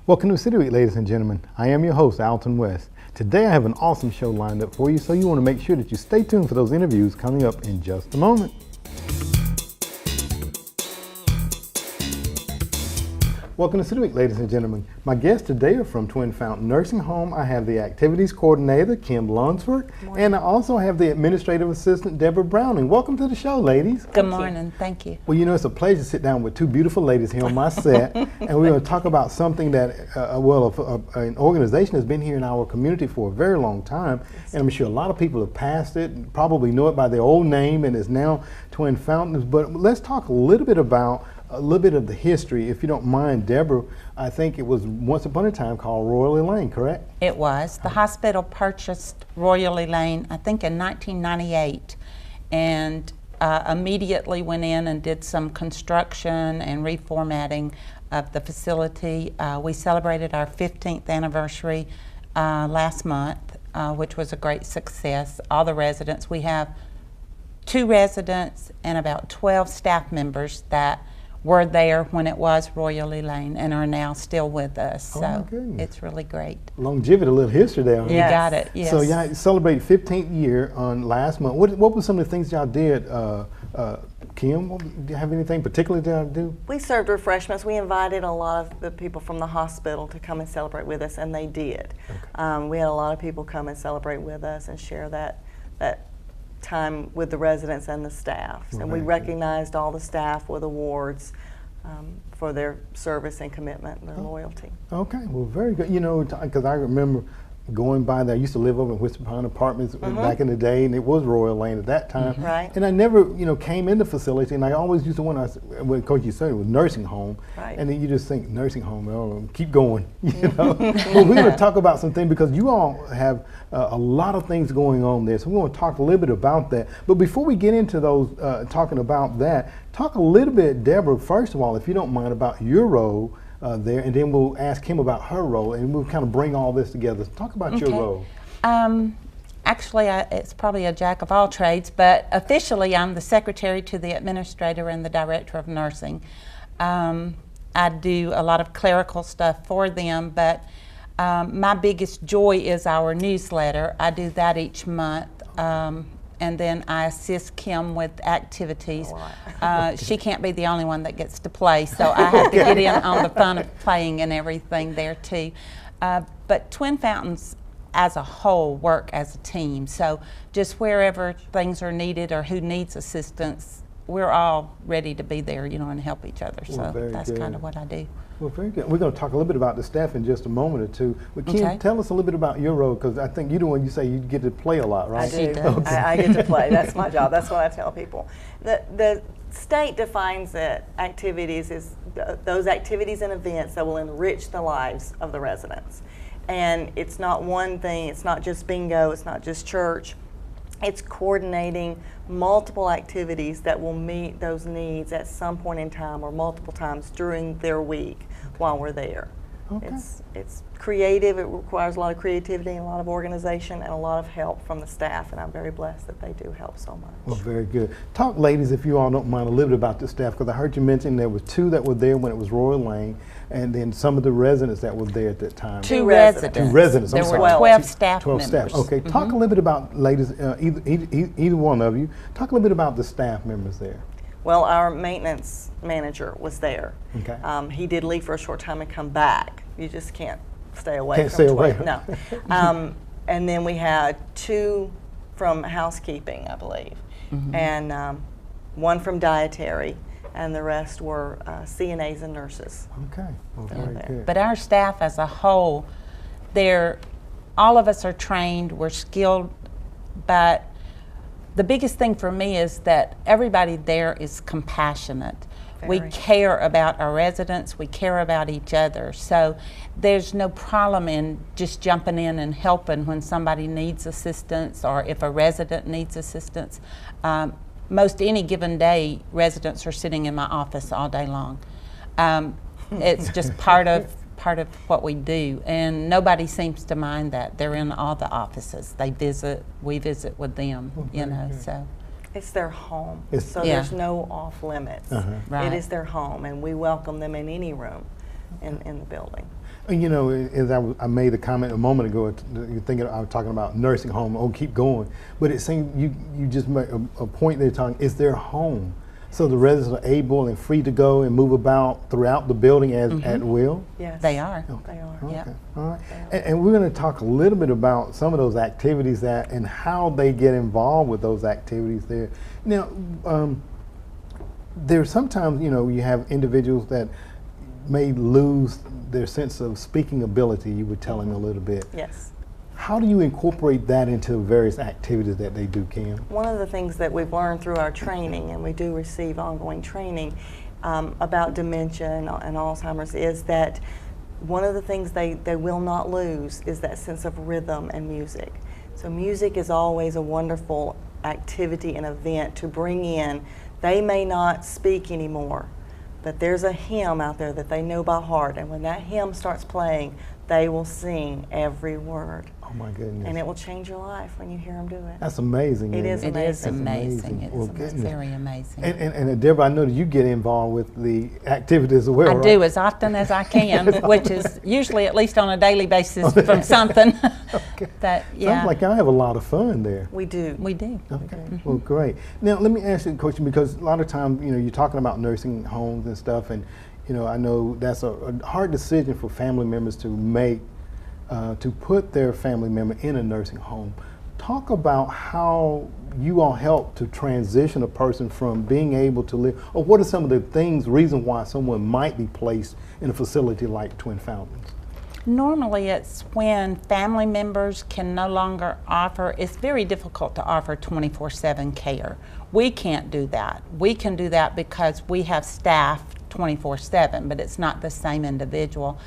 Welcome to City Week, ladies and gentlemen. I am your host, Alton West. Today I have an awesome show lined up for you, so you want to make sure that you stay tuned for those interviews coming up in just a moment. Welcome to City Week, ladies and gentlemen. My guests today are from Twin Fountain Nursing Home. I have the Activities Coordinator, Kim Lunsford, and I also have the Administrative Assistant, Deborah Browning. Welcome to the show, ladies. Good morning. Thank you. Well, you know, it's a pleasure to sit down with two beautiful ladies here on my set, and we're going to talk about something that, an organization has been here in our community for a very long time, and I'm sure a lot of people have passed it, probably know it by their old name, and it's now Twin Fountains. But let's talk a little bit about a little bit of the history, if you don't mind, Deborah. I think it was once upon a time called Royally Lane, correct? It was. The hospital purchased Royally Lane, I think in 1998, and immediately went in and did some construction and reformatting of the facility. We celebrated our 15th anniversary last month, which was a great success. All the residents, we have 2 residents and about 12 staff members that were there when it was Royally Lane and are now still with us. So it's really great. Longevity, a little history there. You got it, yes. So y'all celebrated 15th year on last month. What were some of the things y'all did? Kim, do you have anything particular that y'all do? We served refreshments. We invited a lot of the people from the hospital to come and celebrate with us, and they did. Okay. We had a lot of people come and celebrate with us and share that time with the residents and the staff. And we recognized all the staff with awards for their service and commitment and their loyalty. Okay, well, very good. You know, because I remember going by there. I used to live over in Whisper Pond Apartments back in the day, and it was Royal Lane at that time. Right. And I never, came in the facility, and I always used to wonder, when Coach, you said it was nursing home, and then you just think nursing home, oh, keep going, But we're going to talk about some things because you all have a lot of things going on there, so we want to talk a little bit about that. But before we get into those, talking about that, talk a little bit, Deborah, first of all, if you don't mind, about your role there, and then we'll ask Kim about her role, and we'll kind of bring all this together. Talk about your role. Actually, it's probably a jack of all trades, but officially I'm the secretary to the administrator and the director of nursing. I do a lot of clerical stuff for them, but my biggest joy is our newsletter. I do that each month. And then I assist Kim with activities. She can't be the only one that gets to play, so I have to get in on the fun of playing and everything there too. But Twin Fountains as a whole work as a team, so just wherever things are needed or who needs assistance, we're all ready to be there, and help each other. So that's kind of what I do. Well, very good. We're going to talk a little bit about the staff in just a moment or two. But Kim, tell us a little bit about your role, because I think you're the one, you say you get to play a lot, right? I do. I get to play. That's my job. That's what I tell people. The state defines that activities is those activities and events that will enrich the lives of the residents. And it's not one thing. It's not just bingo. It's not just church. It's coordinating multiple activities that will meet those needs at some point in time or multiple times during their week while we're there. It's creative. It requires a lot of creativity and a lot of organization and a lot of help from the staff, and I'm very blessed that they do help so much. Well, very good. Talk, ladies, if you all don't mind, a little bit about the staff, because I heard you mention there were 2 that were there when it was Royal Lane, and then some of the residents that were there at that time. 2 residents. 2 residents. There were 12 staff members. 12 staff. Okay, talk a little bit about, ladies, either one of you, talk a little bit about the staff members there. Well, our maintenance manager was there. Okay. He did leave for a short time and come back. You just can't stay away. Can't stay away. No. And then we had 2 from housekeeping, I believe, and 1 from dietary, and the rest were CNAs and nurses. Okay. Well, very good. But our staff as a whole, all of us are trained, we're skilled, but the biggest thing for me is that everybody there is compassionate. We care about our residents, we care about each other, so there's no problem in just jumping in and helping when somebody needs assistance or if a resident needs assistance. Most any given day, residents are sitting in my office all day long. It's just part of what we do, and nobody seems to mind that. They're in all the offices. They visit, we visit with them, so. It's their home, so there's no off limits. It is their home, and we welcome them in any room in the building. You know, as I made the comment a moment ago, you're thinking I was talking about nursing home. Oh, keep going. But it seems you just made a point there talking. It's their home, so the residents are able and free to go and move about throughout the building at will. Yes, They are. They are. Okay. Yep. All right. And we're going to talk a little bit about some of those activities and how they get involved with those activities there. Now, there's sometimes, you know, you have individuals that may lose their sense of speaking ability. You were telling me a little bit. Yes. How do you incorporate that into various activities that they do, Kim? One of the things that we've learned through our training, and we do receive ongoing training about dementia and Alzheimer's, is that one of the things they will not lose is that sense of rhythm and music. So music is always a wonderful activity and event to bring in. They may not speak anymore, but there's a hymn out there that they know by heart, and when that hymn starts playing, they will sing every word. Oh my goodness. And it will change your life when you hear them do it. That's amazing. It is It is amazing. amazing. Well, It's goodness. very amazing. And Deborah, I know that you get involved with the activities as well, I right? do as often as I can, which is usually at least on a daily basis from something. Okay. That Sounds like I have a lot of fun there. We do. we do. Okay, well, great. Now, let me ask you a question, because a lot of times, you know, you're talking about nursing homes and stuff, and, you know, I know that's a hard decision for family members to make, to put their family member in a nursing home. Talk about how you all help to transition a person from being able to live, or what are some of the reasons why someone might be placed in a facility like Twin Fountains? Normally it's when family members can no longer offer, it's very difficult to offer 24/7 care. We can't do that. We can do that because we have staff 24/7, but it's not the same individual.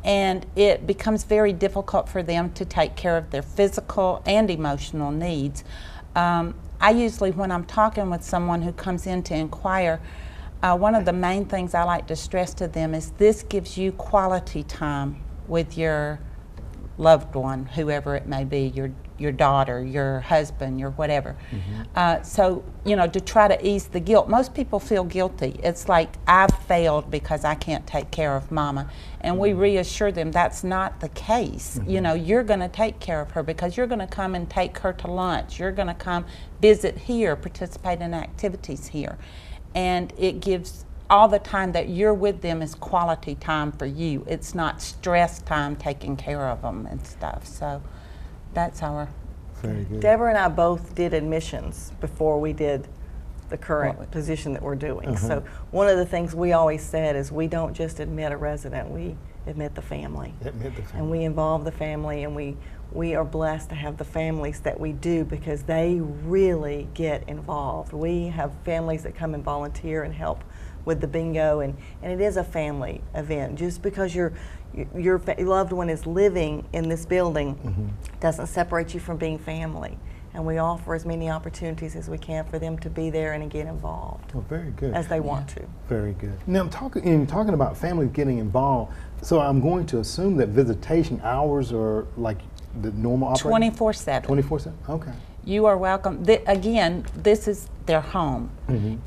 And it becomes very difficult for them to take care of their physical and emotional needs. I usually, when I'm talking with someone who comes in to inquire, one of the main things I like to stress to them is this gives you quality time with your loved one, whoever it may be, your daughter, your husband, your whatever. So, you know, to try to ease the guilt. Most people feel guilty. It's like, I've failed because I can't take care of mama. And we reassure them that's not the case. You know, you're going to take care of her because you're going to come and take her to lunch. You're going to come visit here, participate in activities here. And it gives all the time that you're with them is quality time for you. It's not stress time taking care of them and stuff. So that's our. Very good. Deborah and I both did admissions before we did the current position that we're doing. So one of the things we always said is we don't just admit a resident, we admit the family. Admit the family. And we involve the family, and we are blessed to have the families that we do because they really get involved. We have families that come and volunteer and help with the bingo, and it is a family event. Just because your loved one is living in this building doesn't separate you from being family. And we offer as many opportunities as we can for them to be there and get involved Oh, very good. as they want to. Very good. Now, talking about families getting involved, so I'm going to assume that visitation hours are like the normal operating? 24/7. 24/7? Okay. You are welcome. Again, this is their home.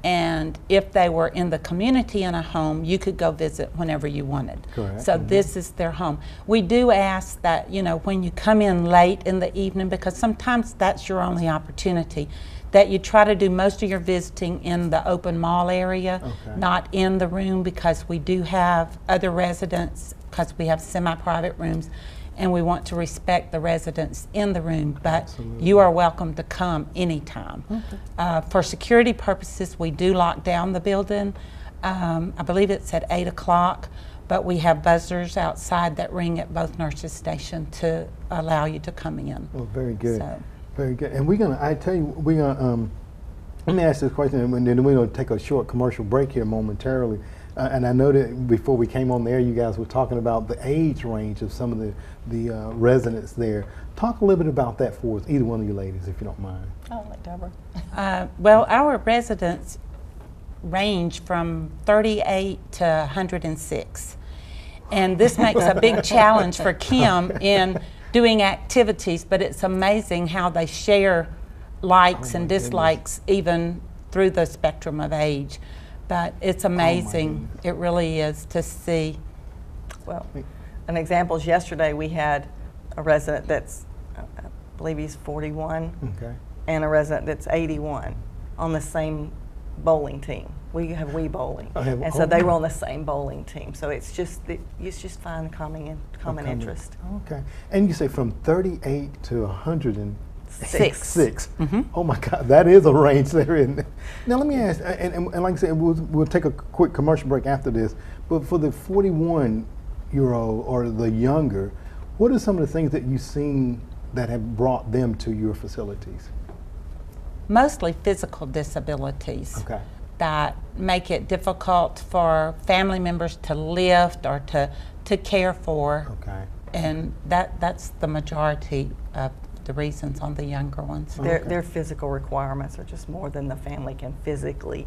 And if they were in the community in a home, you could go visit whenever you wanted. Correct. So this is their home. We do ask that, you know, when you come in late in the evening, because sometimes that's your only opportunity, that you try to do most of your visiting in the open mall area, not in the room, because we do have other residents, because we have semi-private rooms, and we want to respect the residents in the room, but you are welcome to come anytime. For security purposes, we do lock down the building. I believe it's at 8 o'clock, but we have buzzers outside that ring at both nurses' stations to allow you to come in. Well, very good. So. Very good. And let me ask this question, and then we're going to take a short commercial break here momentarily. And I know that before we came on the air, you guys were talking about the age range of some of the residents there. Talk a little bit about that for us, either one of you ladies, if you don't mind. Oh, like Deborah. Well, our residents range from 38 to 106. And this makes a big challenge for Kim in doing activities, but it's amazing how they share likes and dislikes even through the spectrum of age. But it's amazing, it really is, to see. Well, an example is yesterday we had a resident that's, I believe he's 41, Okay. and a resident that's 81 on the same bowling team. We have Wii bowling, and so they were on the same bowling team. So it's just find common interest. Okay. And you say from 38 to 106. Oh my God, that is a range there, isn't it? Now let me ask, and like I said, we'll take a quick commercial break after this. But for the 41-year-old or the younger, what are some of the things that you've seen that have brought them to your facilities? Mostly physical disabilities. Okay. That make it difficult for family members to lift or to care for. Okay. And that's the majority of the reasons on the younger ones. Their physical requirements are just more than the family can physically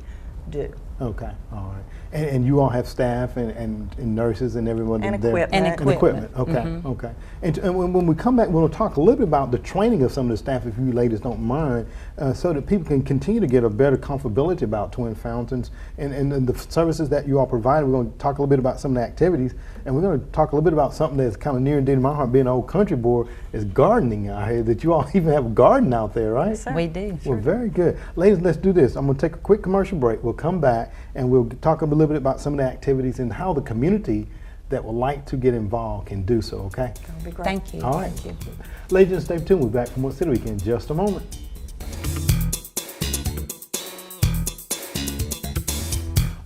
do. Okay, all right. And you all have staff and nurses and everyone And there? equipment. And equipment. Okay, okay. And when we come back, we'll talk a little bit about the training of some of the staff, if you ladies don't mind, so that people can continue to get a better comfortability about Twin Fountains and the services that you all provide. We're going to talk a little bit about some of the activities, and we're going to talk a little bit about something that's kind of near and dear to my heart, being an old country boy, is gardening. I hear that you all even have a garden out there, right? Yes, sir. We do. Well, very good. Ladies, let's do this. I'm going to take a quick commercial break. We'll come back and we'll talk a little bit about some of the activities and how the community that would like to get involved can do so, okay? That'll be great. Thank you. All right. Thank you. Ladies, stay tuned. We'll be back for more City Week in just a moment.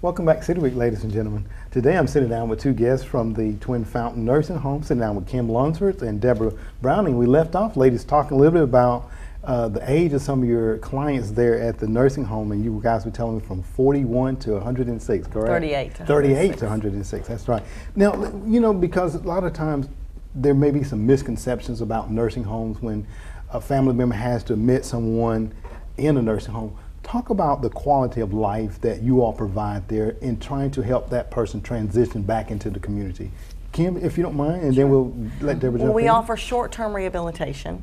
Welcome back, City Week, ladies and gentlemen. Today I'm sitting down with two guests from the Twin Fountain Nursing Home, sitting down with Kim Lunsford and Deborah Browning. We left off, ladies, talking a little bit about the age of some of your clients there at the nursing home, and you guys were telling me from 41 to 106, correct? 38 to 38 106. to 106, that's right. Now, you know, because a lot of times there may be some misconceptions about nursing homes when a family member has to admit someone in a nursing home. Talk about the quality of life that you all provide there in trying to help that person transition back into the community. Kim, if you don't mind, and then we'll let Deborah jump in. Well, we offer short-term rehabilitation,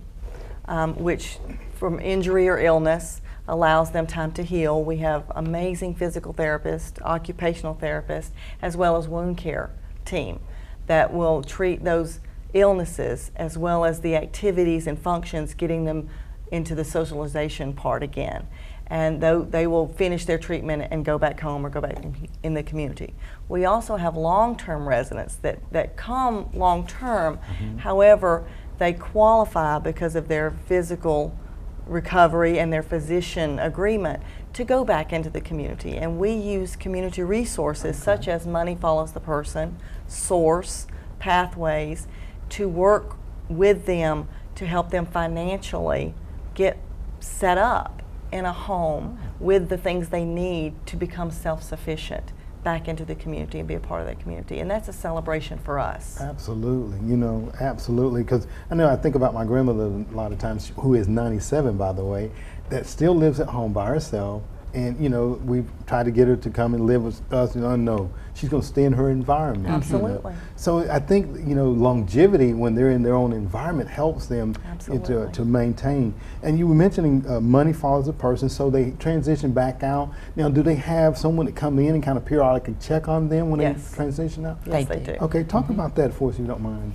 which from injury or illness allows them time to heal. We have amazing physical therapists, occupational therapists, as well as wound care team that will treat those illnesses as well as the activities and functions, getting them into the socialization part again. And they will finish their treatment and go back home or go back in the community. We also have long-term residents that come long-term. However, they qualify because of their physical recovery and their physician agreement to go back into the community. And we use community resources such as Money Follows the Person, Source, Pathways, to work with them to help them financially get set up in a home with the things they need to become self-sufficient back into the community and be a part of that community. And that's a celebration for us. Absolutely, you know, absolutely. Because I think about my grandmother a lot of times, who is 97, by the way, that still lives at home by herself. And, you know, we've tried to get her to come and live with us, no, she's going to stay in her environment. Absolutely. You know? So I think, you know, longevity when they're in their own environment helps them to maintain. And you were mentioning Money Follows the Person, so they transition back out. Now, do they have someone that come in and kind of periodically check on them when they transition out? Yes, they do. Okay, talk about that for us if you don't mind.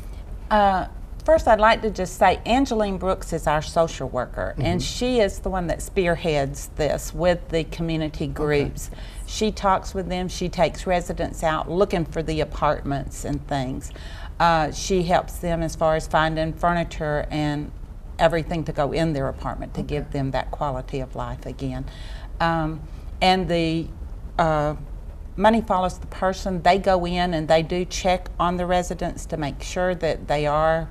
First, I'd like to just say Angeline Brooks is our social worker, and she is the one that spearheads this with the community groups. Okay. She talks with them. She takes residents out looking for the apartments and things. She helps them as far as finding furniture and everything to go in their apartment to give them that quality of life again. And the Money Follows the Person. They go in and they do check on the residents to make sure that they are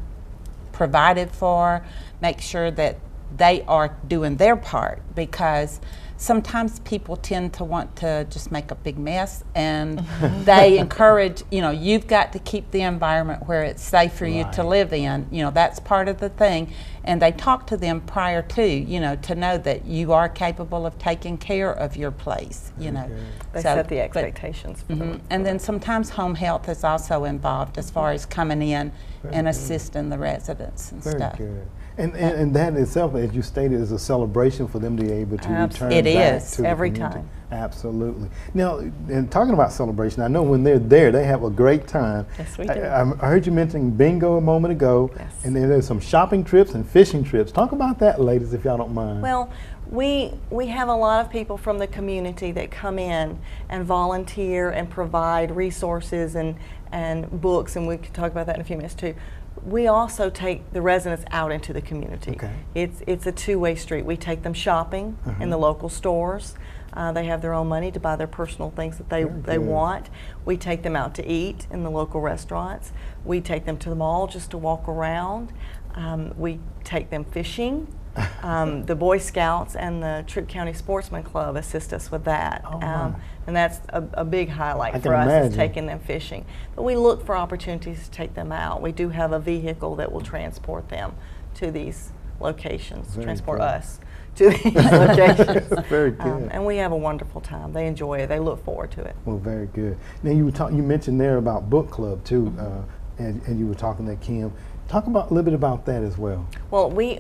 provided for, make sure that they are doing their part, because sometimes people tend to want to just make a big mess, and they encourage, you know, you've got to keep the environment where it's safe for you to live in. You know, that's part of the thing. And they talk to them prior to, you know, to know that you are capable of taking care of your place, you know. They set the expectations for them. And then sometimes home health is also involved as far as coming in and assisting the residents and stuff. Very good. And that itself, as you stated, is a celebration for them to be able to return It back is. to the Every community. time. Absolutely. Now, and talking about celebration, I know when they're there, they have a great time. Yes, we do. I heard you mention bingo a moment ago, Yes. and then there's some shopping trips and fishing trips. Talk about that, ladies, if y'all don't mind. Well, we have a lot of people from the community that come in and volunteer and provide resources and books, and we can talk about that in a few minutes too. We also take the residents out into the community. Okay. It's a two-way street. We take them shopping in the local stores. They have their own money to buy their personal things that they want. We take them out to eat in the local restaurants. We take them to the mall just to walk around. We take them fishing. The Boy Scouts and the Troup County Sportsman Club assist us with that. Oh, wow. And that's a big highlight I for can us, imagine. is taking them fishing. But we look for opportunities to take them out. We do have a vehicle that will transport them to these locations, Very transport cool. us to these locations. Very good. And we have a wonderful time. They enjoy it. They look forward to it. Well, very good. Now, you mentioned there about book club, too, and you were talking to Kim. Talk a little bit about that as well. Well, we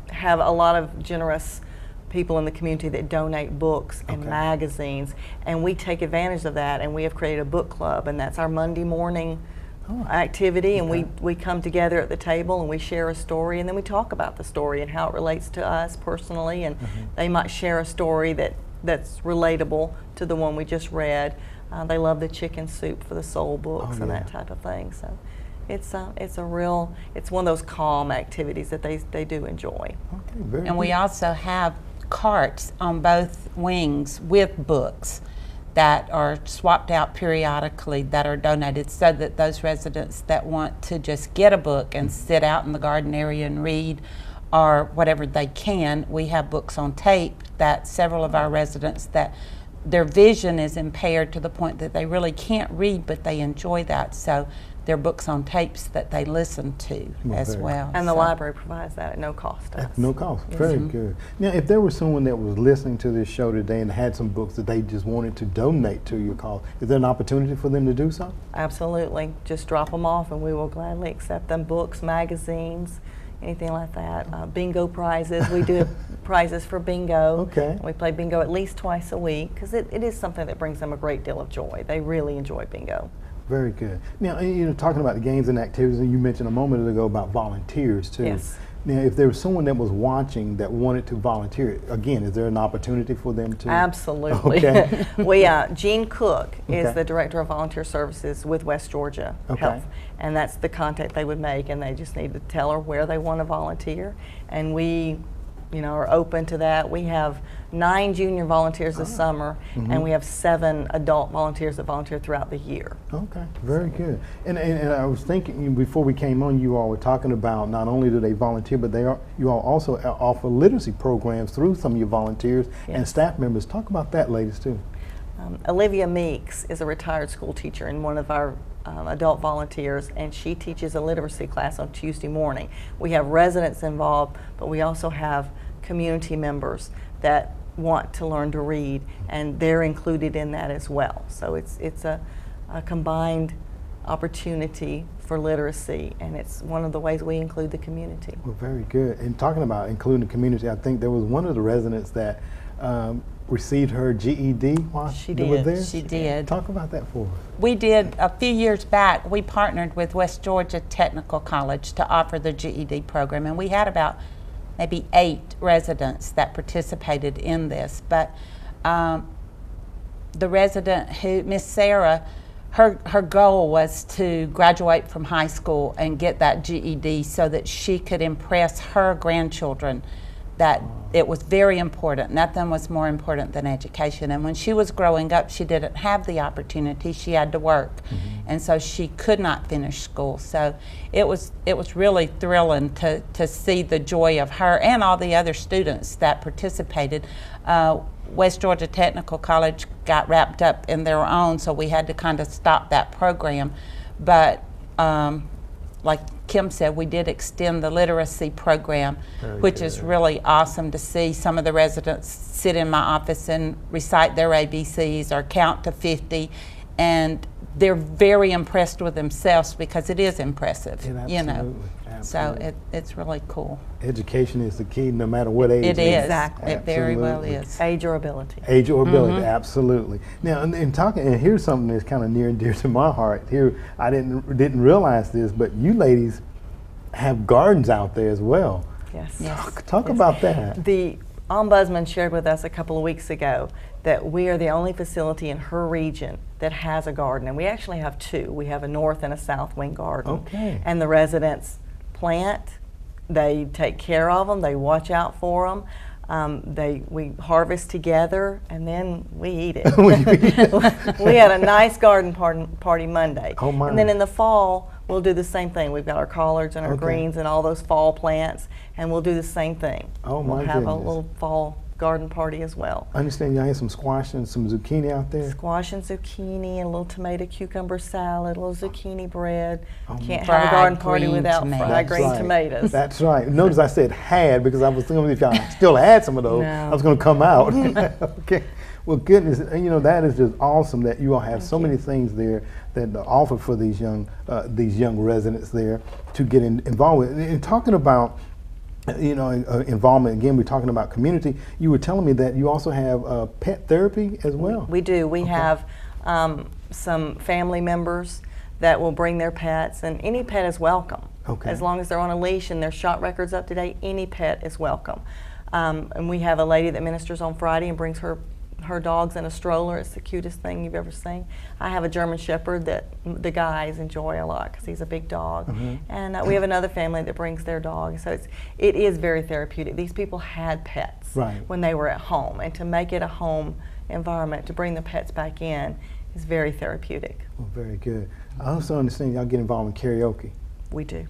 have a lot of generous people in the community that donate books and Okay. magazines, and we take advantage of that, and we have created a book club, and that's our Monday morning activity, and Okay. we come together at the table and we share a story, and then we talk about the story and how it relates to us personally, and they might share a story that's relatable to the one we just read. They love the chicken soup for the soul books and that type of thing. So it's one of those calm activities that they do enjoy. Okay, very And good. we also have carts on both wings with books that are swapped out periodically that are donated, so that those residents that want to just get a book and sit out in the garden area and read, or whatever they can, we have books on tape that several of our residents that their vision is impaired to the point that they really can't read, but they enjoy that. So they're books on tapes that they listen to Well, as very well. And the So- library provides that at no cost to us. At no cost. Very good. Now, if there was someone that was listening to this show today and had some books that they just wanted to donate to your cause, is there an opportunity for them to do so? Absolutely. Just drop them off and we will gladly accept them. Books, magazines, anything like that. Bingo prizes. We do prizes for bingo. Okay. We play bingo at least twice a week because it is something that brings them a great deal of joy. They really enjoy bingo. Very good. Now, talking about the games and activities, and you mentioned a moment ago about volunteers too. Yes. Now, if there was someone that was watching that wanted to volunteer, again, is there an opportunity for them to? Absolutely. Okay. Jean Cook is Okay. the Director of Volunteer Services with West Georgia Okay. Health, and that's the contact they would make, and they just need to tell her where they want to volunteer, and we are open to that. We have 9 junior volunteers this summer, and we have 7 adult volunteers that volunteer throughout the year. Okay, very good. And I was thinking before we came on, you all were talking about not only do they volunteer, but you all also offer literacy programs through some of your volunteers and Yes. staff members. Talk about that, ladies, too. Olivia Meeks is a retired school teacher and one of our adult volunteers, and she teaches a literacy class on Tuesday morning. We have residents involved, but we also have community members that want to learn to read, and they're included in that as well. So it's a combined opportunity for literacy, and it's one of the ways we include the community. Well, very good. And talking about including the community, I think there was one of the residents that received her GED while She they were did. there. She did. Talk about that for us. We did, a few years back, we partnered with West Georgia Technical College to offer the GED program, and we had about maybe 8 residents that participated in this. But the resident who, Miss Sarah, her goal was to graduate from high school and get that GED so that she could impress her grandchildren that it was very important. Nothing was more important than education. And when she was growing up, she didn't have the opportunity. She had to work. And so she could not finish school. So it was really thrilling to see the joy of her and all the other students that participated. West Georgia Technical College got wrapped up in their own, so we had to kind of stop that program. But like Kim said, we did extend the literacy program, which is really awesome to see. Some of the residents sit in my office and recite their ABCs or count to 50, and they're very impressed with themselves because it is impressive, Yeah, you know. absolutely. So it's really cool. Education is the key, no matter what age. It is. Exactly. It very well is. Age or ability. Age or ability, absolutely. Now, and here's something that's kind of near and dear to my heart. Here, I didn't realize this, but you ladies have gardens out there as well. Yes. Talk about that. The Ombudsman shared with us a couple of weeks ago that we are the only facility in her region that has a garden, and we actually have two. We have a north and a south wing garden. Okay. And the residents plant, they take care of them, they watch out for them. We harvest together, and then we eat it. We had a nice garden party Monday. Oh my. And then in the fall, we'll do the same thing. We've got our collards and our greens and all those fall plants, and we'll do the same thing. Oh my We'll have a goodness. little fall garden party as well. I understand y'all have some squash and some zucchini out there. Squash and zucchini, and a little tomato cucumber salad, a little zucchini bread. Can't have Fried a garden party green without tomatoes. fried green right. tomatoes. That's right. Notice I said had because I was thinking if y'all still had some of those, No. I was going to come out. Okay. Well, goodness, that is just awesome that you all have so many things there that offer for these young residents there to get involved with. And talking about involvement, again, we're talking about community. You were telling me that you also have pet therapy as well. We do. We have some family members that will bring their pets, and any pet is welcome. Okay. As long as they're on a leash and their shot record's up to date, any pet is welcome. And we have a lady that ministers on Friday and brings her dogs in a stroller. It's the cutest thing you've ever seen. I have a German Shepherd that the guys enjoy a lot because he's a big dog. And we have another family that brings their dog. So it is very therapeutic. These people had pets when they were at home, and to make it a home environment, to bring the pets back in, is very therapeutic. Well, very good. I also understand y'all get involved in karaoke. We do.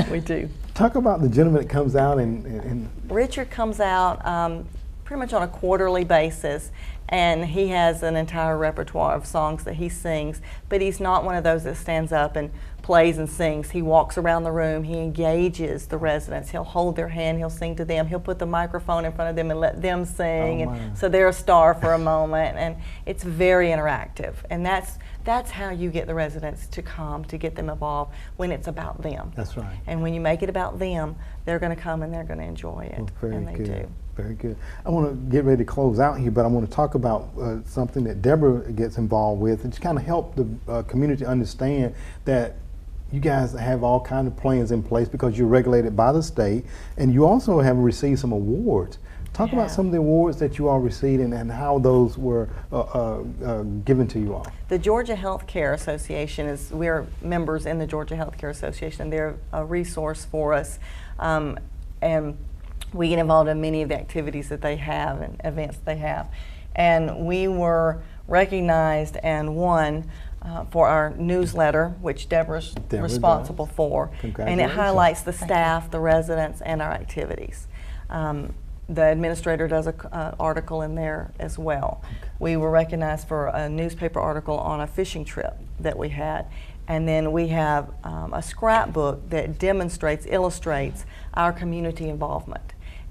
We do. Talk about the gentleman that comes out and Richard comes out pretty much on a quarterly basis, and he has an entire repertoire of songs that he sings, but he's not one of those that stands up and plays and sings. He walks around the room, he engages the residents, he'll hold their hand, he'll sing to them, he'll put the microphone in front of them and let them sing, and so they're a star for a moment, and it's very interactive, and that's how you get the residents to come, to get them involved, when it's about them. That's right. And when you make it about them, they're going to come and they're going to enjoy it. Well, very and they good. do. Very good. I want to get ready to close out here, but I want to talk about something that Deborah gets involved with, and just kind of help the community understand that you guys have all kinds of plans in place because you're regulated by the state, and you also have received some awards. Talk about some of the awards that you all received and how those were given to you all. The Georgia Healthcare Association we're members in the Georgia Healthcare Association. They're a resource for us, and we get involved in many of the activities that they have and events they have. And we were recognized and won for our newsletter, which Deborah's responsible for. And it highlights the staff, the residents, and our activities. The administrator does an article in there as well. We were recognized for a newspaper article on a fishing trip that we had. And then we have a scrapbook that illustrates our community involvement.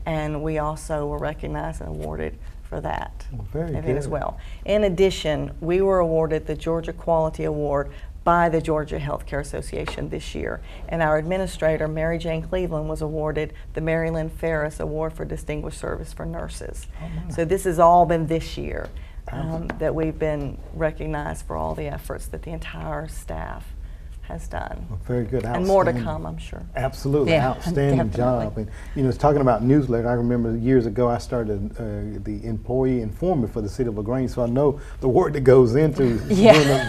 And we also were recognized and awarded for that event as well. In addition, we were awarded the Georgia Quality Award by the Georgia Healthcare Association this year. And our administrator, Mary Jane Cleveland, was awarded the Mary Lynn Ferris Award for Distinguished Service for Nurses. So this has all been this year that we've been recognized for all the efforts that the entire staff has done. Well, very good. And more to come, I'm sure. Absolutely. Yeah, outstanding definitely. job. And talking about newsletter, I remember years ago I started the employee informer for the City of LaGrange, so I know the work that goes into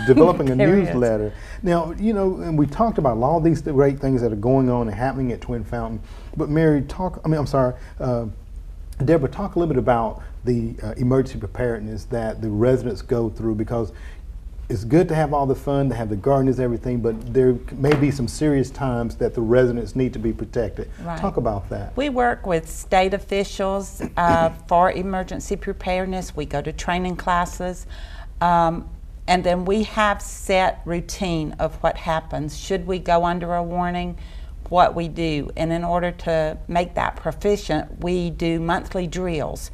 developing a newsletter. Now, and we talked about all these great things that are going on and happening at Twin Fountain, but Mary, Deborah, talk a little bit about the emergency preparedness that the residents go through, because it's good to have all the fun, to have the gardeners, everything, but there may be some serious times that the residents need to be protected. Right. Talk about that. We work with state officials for emergency preparedness. We go to training classes, and then we have set routine of what happens. Should we go under a warning, what we do. And in order to make that proficient, we do monthly drills.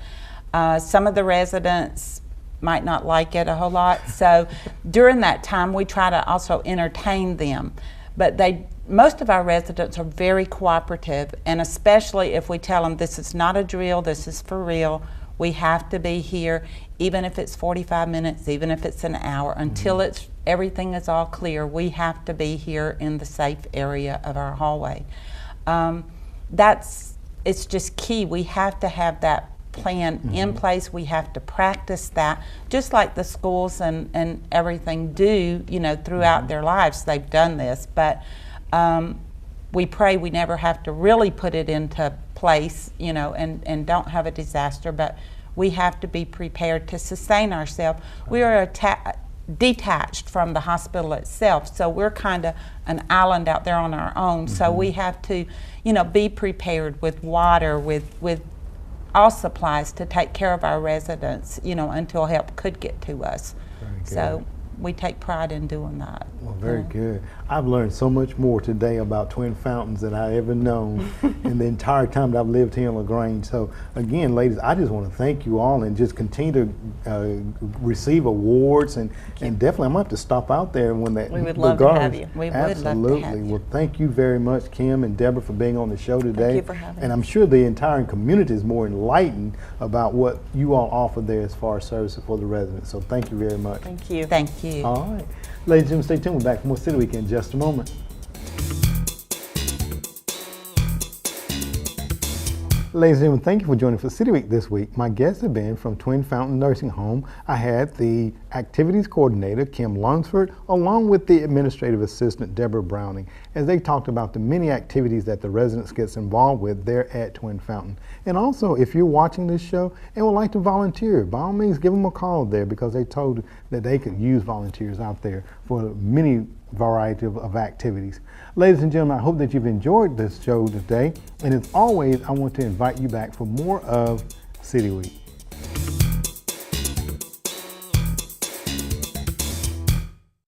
Some of the residents might not like it a whole lot, so during that time we try to also entertain them, but they most of our residents are very cooperative, and especially if we tell them this is not a drill, this is for real, we have to be here, even if it's 45 minutes, even if it's an hour, until everything is all clear, we have to be here in the safe area of our hallway. It's just key. We have to have that plan in place. We have to practice that, just like the schools and everything do, throughout their lives. They've done this, but we pray we never have to really put it into place, and don't have a disaster, but we have to be prepared to sustain ourselves. We are detached from the hospital itself, so we're kind of an island out there on our own, so we have to, be prepared with water, with all supplies to take care of our residents, until help could get to us. So we take pride in doing that. Well, very good. I've learned so much more today about Twin Fountains than I ever known in the entire time that I've lived here in LaGrange. So again, ladies, I just want to thank you all and just continue to receive awards, and definitely I'm going to have to stop out there when that. We would love to have you. We would Absolutely. love to have you. Well, thank you very much, Kim and Deborah, for being on the show today. Thank you for having And us. I'm sure the entire community is more enlightened about what you all offer there as far as services for the residents. So thank you very much. Thank you. Thank you. All right. Ladies and gentlemen, stay tuned. We're back for more City Week in just a moment. Ladies and gentlemen, thank you for joining for City Week this week. My guests have been from Twin Fountain Nursing Home. I had the Activities Coordinator, Kim Lunsford, along with the Administrative Assistant, Deborah Browning, as they talked about the many activities that the residents gets involved with there at Twin Fountain. And also, if you're watching this show and would like to volunteer, by all means, give them a call there, because they told that they could use volunteers out there for many variety of activities. Ladies and gentlemen, I hope that you've enjoyed this show today. And as always, I want to invite you back for more of City Week.